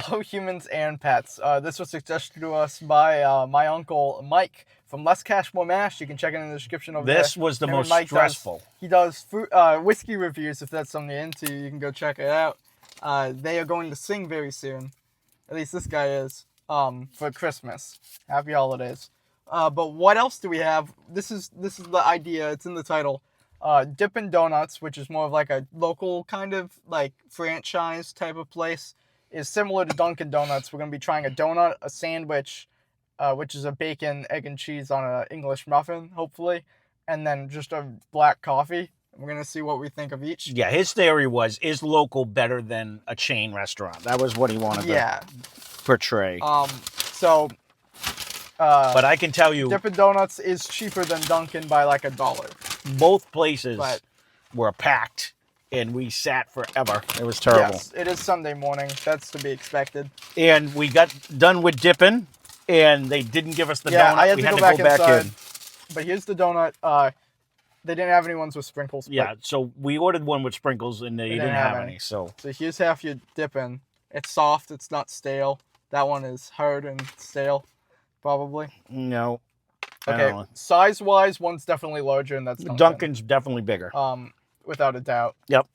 Hello, humans and pets. This was suggested to us by my uncle Mike from Less Cash More Mash. You can check it in the description over there. This was the Him and most Mike stressful. He does food, whiskey reviews. If that's something you're into, you can go check it out. They are going to sing very soon. At least this guy is. For Christmas. Happy holidays. But what else do we have? This is the idea. It's in the title. Dippin' Donuts, which is more of like a local kind of like franchise type of place, is similar to Dunkin' Donuts. We're going to be trying a donut, a sandwich, which is a bacon, egg, and cheese on an English muffin, hopefully, and then just a black coffee. We're going to see what we think of each. Yeah, his theory was, is local better than a chain restaurant? That was what he wanted to portray. But I can tell you, Dippin' Donuts is cheaper than Dunkin' by like $1. Both places were packed, and we sat forever. It was terrible. Yes, it is Sunday morning. That's to be expected. And we got done with Dippin', and they didn't give us the donut. I had we to had go to back go back inside. in. But here's the donut. They didn't have any ones with sprinkles. Yeah, so we ordered one with sprinkles, and they didn't have any. So here's half your Dippin'. It's soft. It's not stale. That one is hard and stale, probably. No. Okay, size-wise, one's definitely larger, and that's Dunkin'. Dunkin's definitely bigger. Without a doubt. Yep.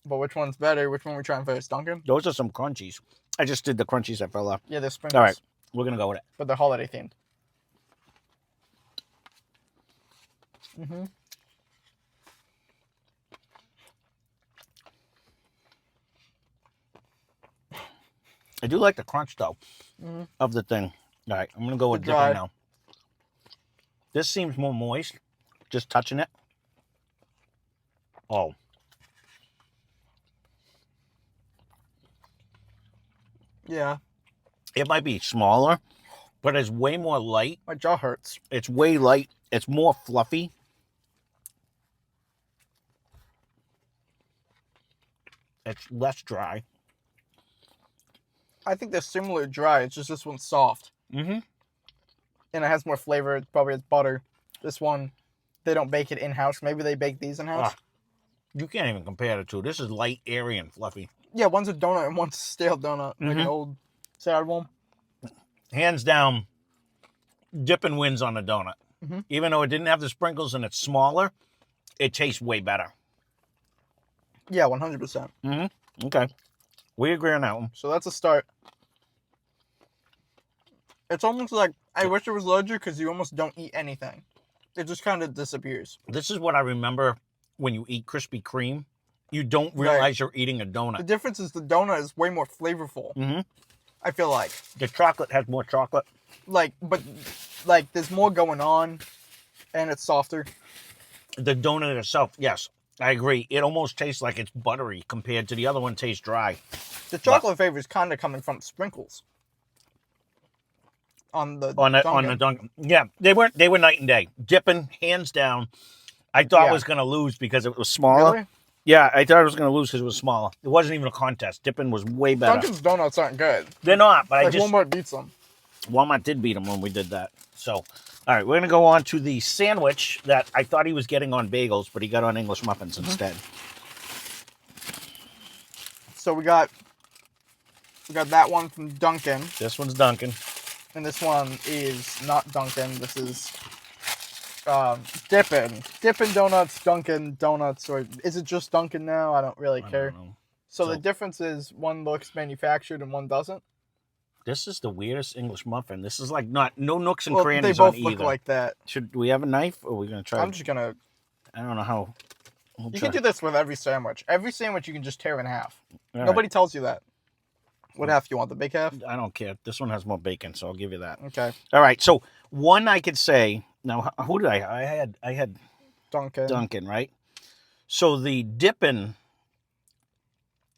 But which one's better? Which one are we trying first? Dunkin'? Those are some crunchies. I just did the crunchies that fell off. Yeah, they're sprinkles. All right, we're going to go with it. But they're holiday themed. Mm-hmm. I do like the crunch, though, of the thing. All right, I'm going to go with Dippin' now. This seems more moist, just touching it. Oh. Yeah. It might be smaller, but it's way more light. My jaw hurts. It's way light. It's more fluffy. It's less dry. I think they're similar dry. It's just this one's soft. Mm-hmm. And it has more flavor. It probably has butter. This one, they don't bake it in-house. Maybe they bake these in-house. You can't even compare the two. This is light, airy, and fluffy. Yeah, one's a donut and one's a stale donut. Like an old, sad one. Hands down, Dippin' wins on the donut. Even though it didn't have the sprinkles and it's smaller, it tastes way better. Yeah, 100%. Okay. We agree on that one. So that's a start. It's almost like, I wish it was larger because you almost don't eat anything. It just kind of disappears. This is what I remember when you eat Krispy Kreme. You don't realize you're eating a donut. The difference is the donut is way more flavorful. I feel like. The chocolate has more chocolate. But there's more going on, and it's softer. The donut itself, yes, I agree. It almost tastes like it's buttery compared to the other one tastes dry. The chocolate flavor is kind of coming from sprinkles. On the Dunkin'. Yeah, they were night and day. Dippin', hands down. I thought it was going to lose because it was smaller. Really? Yeah, I thought it was going to lose because it was smaller. It wasn't even a contest. Dippin' was way better. Dunkin's donuts aren't good. They're not, but Walmart beats them. Walmart did beat them when we did that. So, all right, we're going to go on to the sandwich that I thought he was getting on bagels, but he got on English muffins instead. So we got that one from Dunkin'. This one's Dunkin'. And this one is not Dunkin'. This is Dippin'. Dippin' Donuts, Dunkin' Donuts, or is it just Dunkin' now? I don't really care. So the difference is one looks manufactured and one doesn't. This is the weirdest English muffin. This is like no nooks and They crannies both on either. look like that. Should we have a knife, or are we gonna try? I'm just gonna. I don't know how. You can do this with every sandwich. Every sandwich you can just tear in half. All Nobody tells you that. What half do you want? The big half? I don't care. This one has more bacon, so I'll give you that. Okay. All right. So one I could say. Now, who did I had Dunkin'. Dunkin', right? So the Dippin'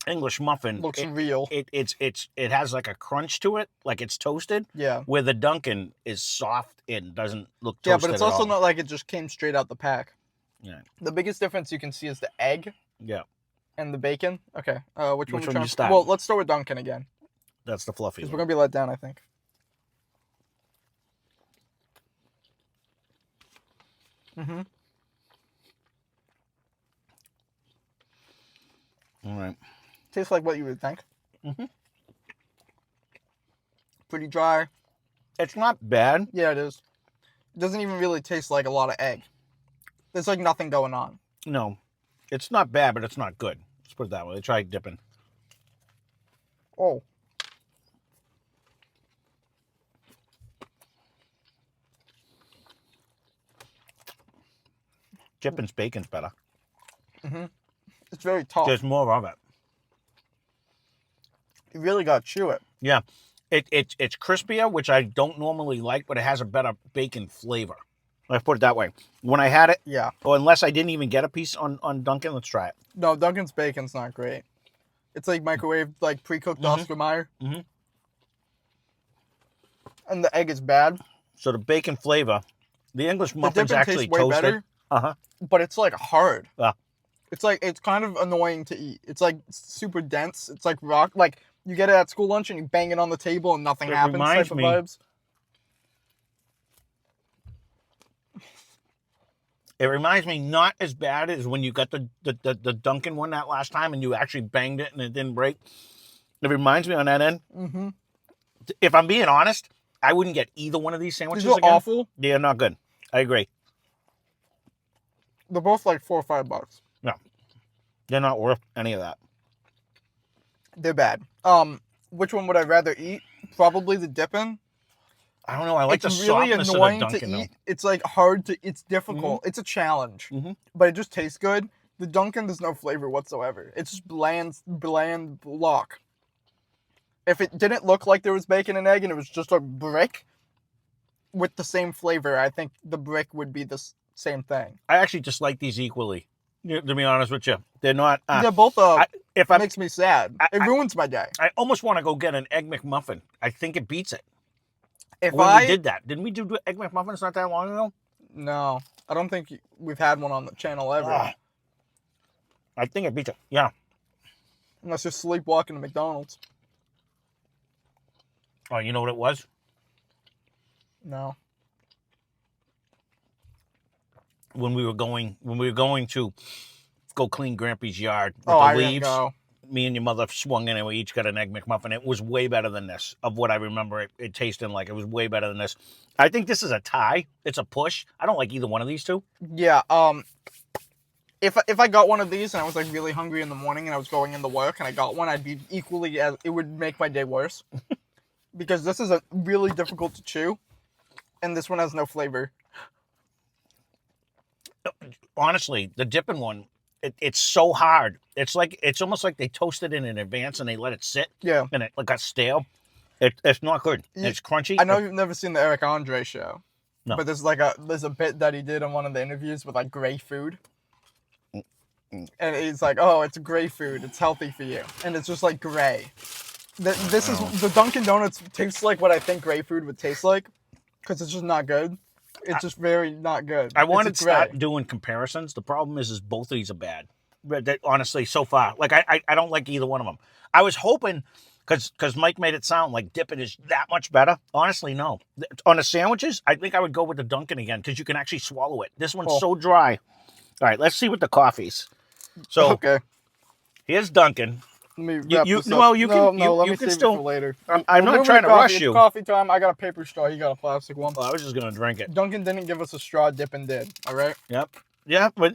English muffin looks real. It has like a crunch to it, like it's toasted. Yeah. Where the Dunkin' is soft and doesn't look toasted. Yeah, but it's also not like it just came straight out the pack. Yeah. The biggest difference you can see is the egg. Yeah. And the bacon. Okay. Which one you start? Well, let's start with Dunkin' again. That's the fluffy one. Because we're gonna be let down, I think. All right. Tastes like what you would think. pretty dry. It's not bad. Yeah, it is. It doesn't even really taste like a lot of egg. There's like nothing going on. No, it's not bad, but it's not good. Let's put it that way. Let's try Dippin. Oh. Dippin's bacon's better. Mm-hmm. It's very tough. There's more of it. You really got to chew it. Yeah. It's crispier, which I don't normally like, but it has a better bacon flavor. Let's put it that way. When I had it, Yeah. or unless I didn't even get a piece on Dunkin', let's try it. No, Dunkin's bacon's not great. It's like microwave, like pre-cooked Oscar Mayer. Mm-hmm. And the egg is bad. So the bacon flavor, the English muffin's actually tastes way toasted. better, Uh-huh. but it's like hard. Yeah. It's kind of annoying to eat. It's like super dense. It's like rock. Like you get it at school lunch and you bang it on the table and nothing happens. Reminds type me, of vibes. It reminds me not as bad as when you got the Dunkin' one that last time and you actually banged it and it didn't break. It reminds me on that end. Mm-hmm. If I'm being honest, I wouldn't get either one of these sandwiches These are again. awful. They're not good. I agree. They're both like $4 or $5. No, they're not worth any of that. They're bad. Which one would I rather eat? Probably the Dippin. I don't know. I like It's the really softness annoying of the Dunkin', to eat. It's like hard to. It's difficult. It's a challenge, but it just tastes good. The Dunkin', there's no flavor whatsoever. It's just bland block. If it didn't look like there was bacon and egg and it was just a brick with the same flavor, I think the brick would be the same thing. I actually just like these equally. To be honest with you, they're not. They're both. If makes me sad. It ruins my day. I almost want to go get an Egg McMuffin. I think it beats it. If when we did that, didn't we do Egg McMuffins not that long ago? No, I don't think we've had one on the channel ever. I think it beats it. Yeah. Unless you're sleepwalking to McDonald's. Oh, you know what it was? No. When we were going to go clean Grampy's yard with I the didn't leaves, go. me and your mother swung in and we each got an Egg McMuffin. It was way better than this, of what I remember it tasting like. It was way better than this. I think this is a tie. It's a push. I don't like either one of these two. Yeah, if I got one of these and I was like really hungry in the morning and I was going into work and I got one, I'd be equally as it would make my day worse. Because this is really difficult to chew and this one has no flavor. Honestly, the Dippin' one, it's so hard. It's almost like they toasted it in advance and they let it sit. Yeah. And it got stale. It's not good. It's crunchy. I know you've never seen the Eric Andre show. No. But there's a bit that he did on one of the interviews with like gray food. And he's like, oh, it's gray food. It's healthy for you. And it's just like gray. This is the Dunkin' Donuts tastes like what I think gray food would taste like. Because it's just not good. It's just very not good. I wanted to start doing comparisons. The problem is both of these are bad. But honestly, so far, like I don't like either one of them. I was hoping, because Mike made it sound like Dippin' is that much better. Honestly, no. On the sandwiches, I think I would go with the Dunkin' again because you can actually swallow it. This one's so dry. All right, let's see what the coffees. So okay, here's Dunkin'. Let me let me can save still it for later. I'm not trying to rush you. It's coffee time. I got a paper straw. You got a plastic one. Well, I was just gonna drink it. Dunkin' didn't give us a straw. Dippin' did. All right. Yep. Yeah. Well,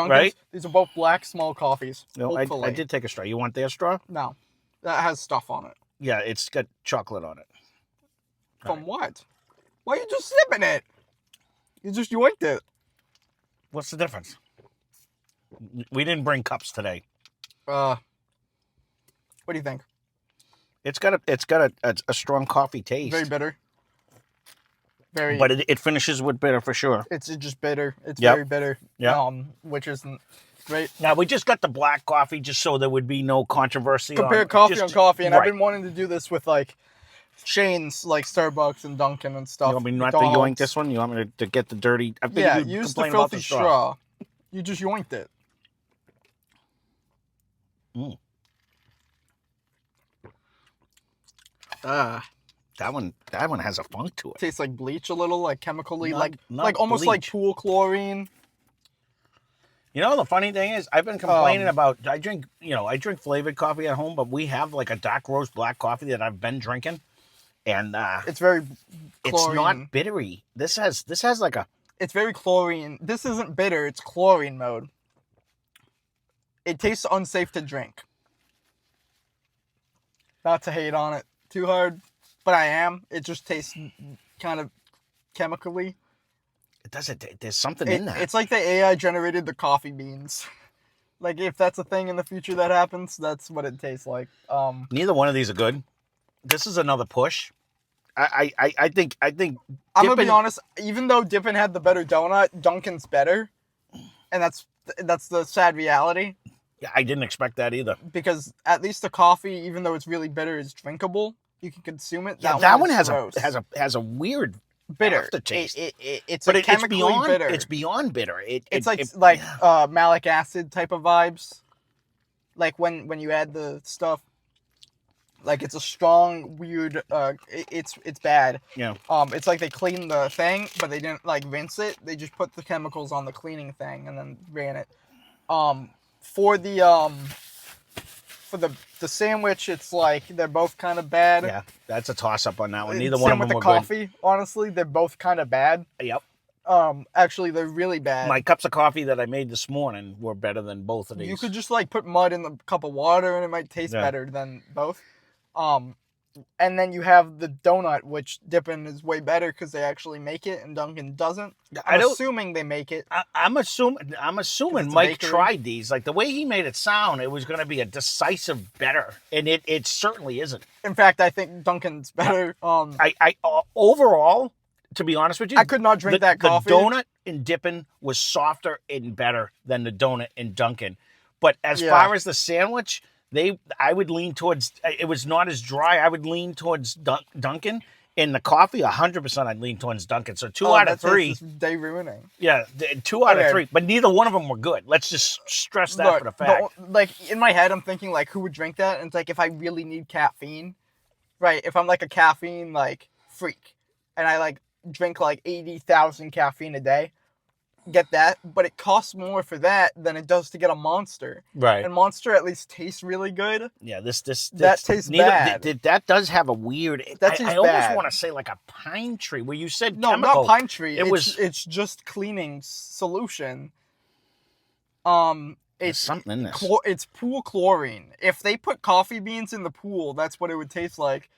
right. These are both black small coffees. No, I did take a straw. You want their straw? No, that has stuff on it. Yeah, it's got chocolate on it. From what? Why are you just sipping it? You just yoinked it. What's the difference? We didn't bring cups today. What do you think? It's got a strong coffee taste. Very bitter. Very. But it finishes with bitter for sure. It's just bitter. It's very bitter. Yeah. Which isn't great. Now we just got the black coffee just so there would be no controversy. Compare coffee on coffee, and I've been wanting to do this with like chains like Starbucks and Dunkin' and stuff. You want me not to yoink this one? You want me to get the dirty? I think use the filthy straw. You just yoinked it. That one has a funk to it. Tastes like bleach a little, like chemically, like almost bleach. Like pool chlorine. You know, the funny thing is, I've been complaining about, I drink flavored coffee at home, but we have like a dark roast black coffee that I've been drinking. and It's very it's not chlorine. bittery. This has like a. It's very chlorine. This isn't bitter. It's chlorine mode. It tastes unsafe to drink. Not to hate on it too hard, but I am. It just tastes kind of chemically. It doesn't. There's something in that. It's like the AI generated the coffee beans. Like if that's a thing in the future that happens, that's what it tastes like. Neither one of these are good. This is another push. I think. I'm gonna be honest. Even though Dippin had the better donut, Dunkin's better, and that's the sad reality. Yeah, I didn't expect that either. Because at least the coffee, even though it's really bitter, is drinkable. You can consume it. Yeah, that one has a weird bitter aftertaste. It's but a chemically it's beyond bitter. It's beyond bitter. It's yeah. Malic acid type of vibes. Like when you add the stuff. Like it's a strong, weird. It's bad. Yeah. It's like they cleaned the thing, but they didn't like rinse it. They just put the chemicals on the cleaning thing and then ran it. For the sandwich, it's like they're both kind of bad. Yeah, that's a toss up on that one. Neither Same one of them with were the coffee. good. Honestly, they're both kind of bad. Yep. Actually, they're really bad. My cups of coffee that I made this morning were better than both of these. You could just like put mud in the cup of water and it might taste better than both. And then you have the donut, which Dippin is way better because they actually make it and Dunkin doesn't. I'm assuming they make it. I'm assuming Mike tried these. Like the way he made it sound, it was going to be a decisive better, and it certainly isn't. In fact, I think Dunkin's better. Overall, to be honest with you, I could not drink that coffee. The donut in Dippin was softer and better than the donut in Dunkin. But as far as the sandwich, I would lean towards. It was not as dry. I would lean towards Dunkin. In the coffee, 100%, I'd lean towards Dunkin. So 2 out of 3. Day ruining. Yeah, 2 out of 3. But neither one of them were good. Let's just stress that for the fact. Like in my head, I'm thinking like, who would drink that? And it's like if I really need caffeine, right? If I'm like a caffeine like freak, and I like drink like 80,000 caffeine a day. Get that, but it costs more for that than it does to get a Monster. Right. And Monster at least tastes really good. Yeah, this that tastes bad. That does have a weird. I almost want to say like a pine tree where you said no, chemical. not pine tree. It's just cleaning solution. It's something in this. It's pool chlorine. If they put coffee beans in the pool, that's what it would taste like.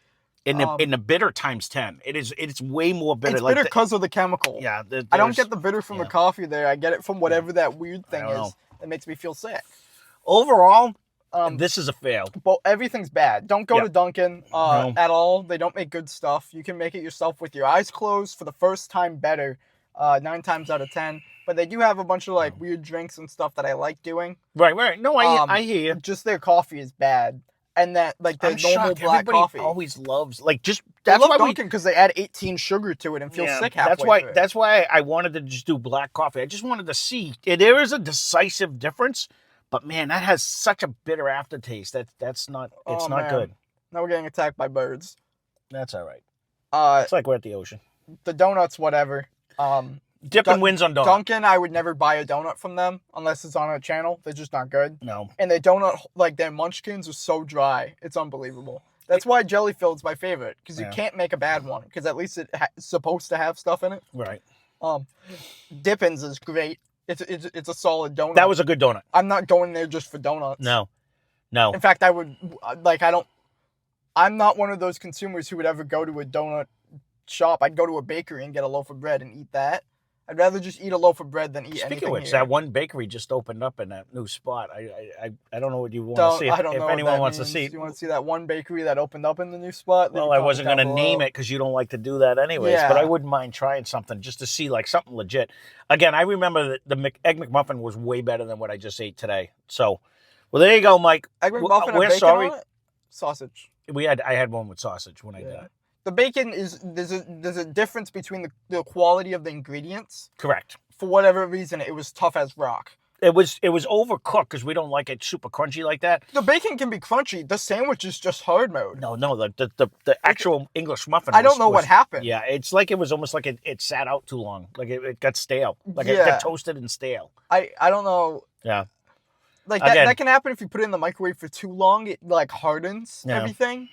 In the bitter times 10, it's way more bitter. It's bitter because of the chemical. Yeah, I don't get the bitter from the coffee there. I get it from whatever that weird thing is that makes me feel sick. Overall, this is a fail. But everything's bad. Don't go to Dunkin' at all. They don't make good stuff. You can make it yourself with your eyes closed for the first time better, 9 times out of 10. But they do have a bunch of like weird drinks and stuff that I like doing. Right. No, I hear you. Just their coffee is bad. And that, like, the normal black Everybody coffee. always loves, like, just... They love Dunkin' because they add 18 sugar to it and feel sick halfway through it. That's why I wanted to just do black coffee. I just wanted to see. There is a decisive difference, but, man, that has such a bitter aftertaste. That's not... It's not good. Now we're getting attacked by birds. That's all right. It's like we're at the ocean. The donuts, whatever. Dippin' wins on donut. Dunkin', I would never buy a donut from them unless it's on a channel. They're just not good. No. And their donut, like their munchkins are so dry. It's unbelievable. That's why jelly filled's my favorite, because you can't make a bad one, because at least it's supposed to have stuff in it. Right. Dippin's is great. It's a solid donut. That was a good donut. I'm not going there just for donuts. No. In fact, I would, I'm not one of those consumers who would ever go to a donut shop. I'd go to a bakery and get a loaf of bread and eat that. I'd rather just eat a loaf of bread than eat anything. Speaking of which, here. That one bakery just opened up in that new spot. I don't know what you want to see. I don't know if anyone wants means. to see. You want to see that one bakery that opened up in the new spot? Well, I wasn't going to name it because you don't like to do that anyways. Yeah. But I wouldn't mind trying something just to see like something legit. Again, I remember that the Egg McMuffin was way better than what I just ate today. So, well, there you go, Mike. Egg McMuffin We're and bacon sorry. on it? Sausage. I had one with sausage when I did it. The bacon is there's a difference between the quality of the ingredients. Correct. For whatever reason, it was tough as rock. It was overcooked because we don't like it super crunchy like that. The bacon can be crunchy. The sandwich is just hard mode. No, the actual English muffin. I don't know what happened. Yeah, it's like it was almost like it sat out too long. Like it got stale. Like it got toasted and stale. I don't know. Yeah. Like that can happen if you put it in the microwave for too long. It like hardens everything.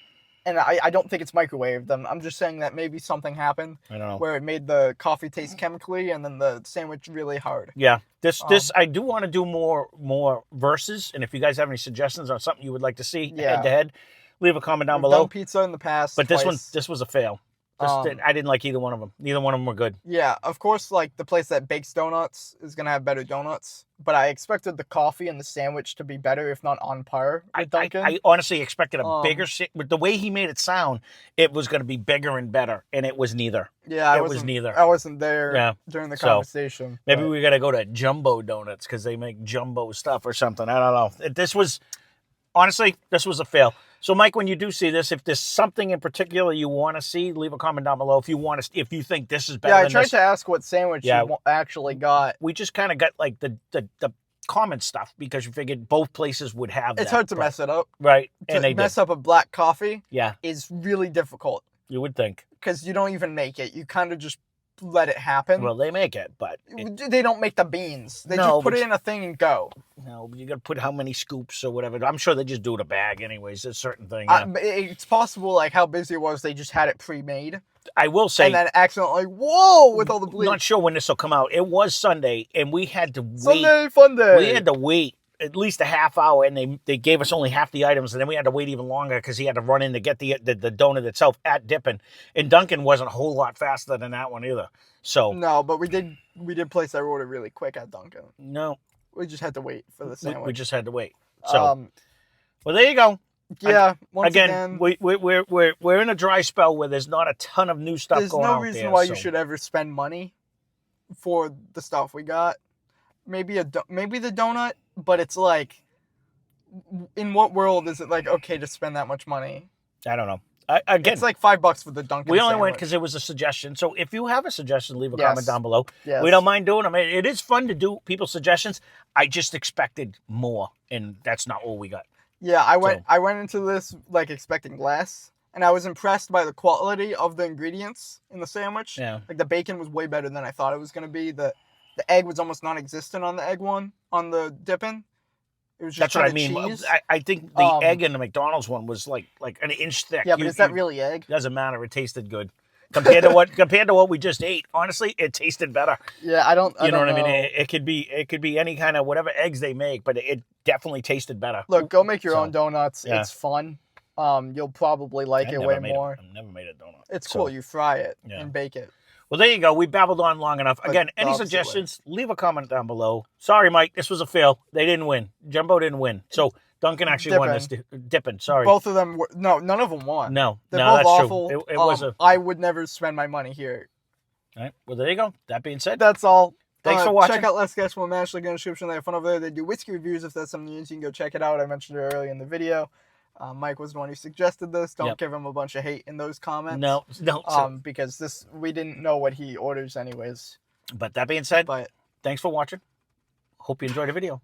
and I don't think it's microwaved. I'm just saying that maybe something happened I don't know. where it made the coffee taste chemically, and then the sandwich really hard. Yeah, this I do want to do more verses, and if you guys have any suggestions on something you would like to see head to head, leave a comment down We've below. done pizza in the past, but twice. this was a fail. I didn't like either one of them. Neither one of them were good. Yeah, of course, like the place that bakes donuts is gonna have better donuts, but I expected the coffee and the sandwich to be better, if not on par with Dunkin. I honestly expected a bigger. With the way he made it sound, it was going to be bigger and better, and it was neither. Yeah, it was neither. I wasn't there during the conversation. Maybe we got to go to Jumbo Donuts because they make jumbo stuff or something. I don't know. This was honestly a fail. So, Mike, when you do see this, if there's something in particular you want to see, leave a comment down below. If you think this is better. Yeah, I tried to ask what sandwich you actually got. We just kind of got like the common stuff because we figured both places would have that. It's hard to mess it up. Right. And they mess up a black coffee yeah, is really difficult. You would think. Because you don't even make it. You kind of just let it happen. Well, they make it, but... They don't make the beans. They just put it in a thing and go. No, but you got to put how many scoops or whatever. I'm sure they just do it in a bag anyways. It's a certain thing. It's possible, like, how busy it was, they just had it pre-made. I will say... And then accidentally, whoa, with all the bleach. Not sure when this will come out. It was Sunday, and we had to wait. Sunday fun day. We had to wait at least a half hour, and they gave us only half the items, and then we had to wait even longer because he had to run in to get the donut itself at Dippin. And Dunkin wasn't a whole lot faster than that one either. So no, but we did place our order really quick at Dunkin. No, we just had to wait for the sandwich. We just had to wait. So, well, there you go. Yeah. Once again, we're in a dry spell where there's not a ton of new stuff going on. There's no reason why you should ever spend money for the stuff we got. Maybe the donut, but it's like, in what world is it like okay to spend that much money? I don't know. Again, it's like $5 for the Dunkin' We only sandwich. went because it was a suggestion. So if you have a suggestion, leave a comment down below. Yes. We don't mind doing them. It is fun to do people's suggestions. I just expected more, and that's not all we got. Yeah, I went into this like expecting less, and I was impressed by the quality of the ingredients in the sandwich. Yeah. Like the bacon was way better than I thought it was going to be. The egg was almost non-existent on the egg one, on the Dippin'. It was just That's what I mean. Cheese. I think the egg in the McDonald's one was like an inch thick. Yeah, but is that really egg? Doesn't matter. It tasted good compared to what we just ate. Honestly, it tasted better. Yeah, I don't know what I mean. It could be any kind of whatever eggs they make, but it definitely tasted better. Look, go make your own donuts. Yeah. It's fun. You'll probably like it way more. I've never made a donut. It's cool. You fry it and bake it. Well, there you go. We babbled on long enough. Again, any suggestions, leave a comment down below. Sorry, Mike. This was a fail. They didn't win. Jumbo didn't win. So Dunkin actually won this. Dippin', sorry. Both of them were... No, none of them won. No, They're both that's awful. True. It was I would never spend my money here. All right. Well, there you go. That being said. That's all. Thanks for watching. Check out Let's Guess One Mash. Link in the description. They have fun over there. They do whiskey reviews. If that's something you can go check it out. I mentioned it earlier in the video. Mike was the one who suggested this. Don't give him a bunch of hate in those comments. No. Because we didn't know what he orders anyways. But that being said, thanks for watching. Hope you enjoyed the video.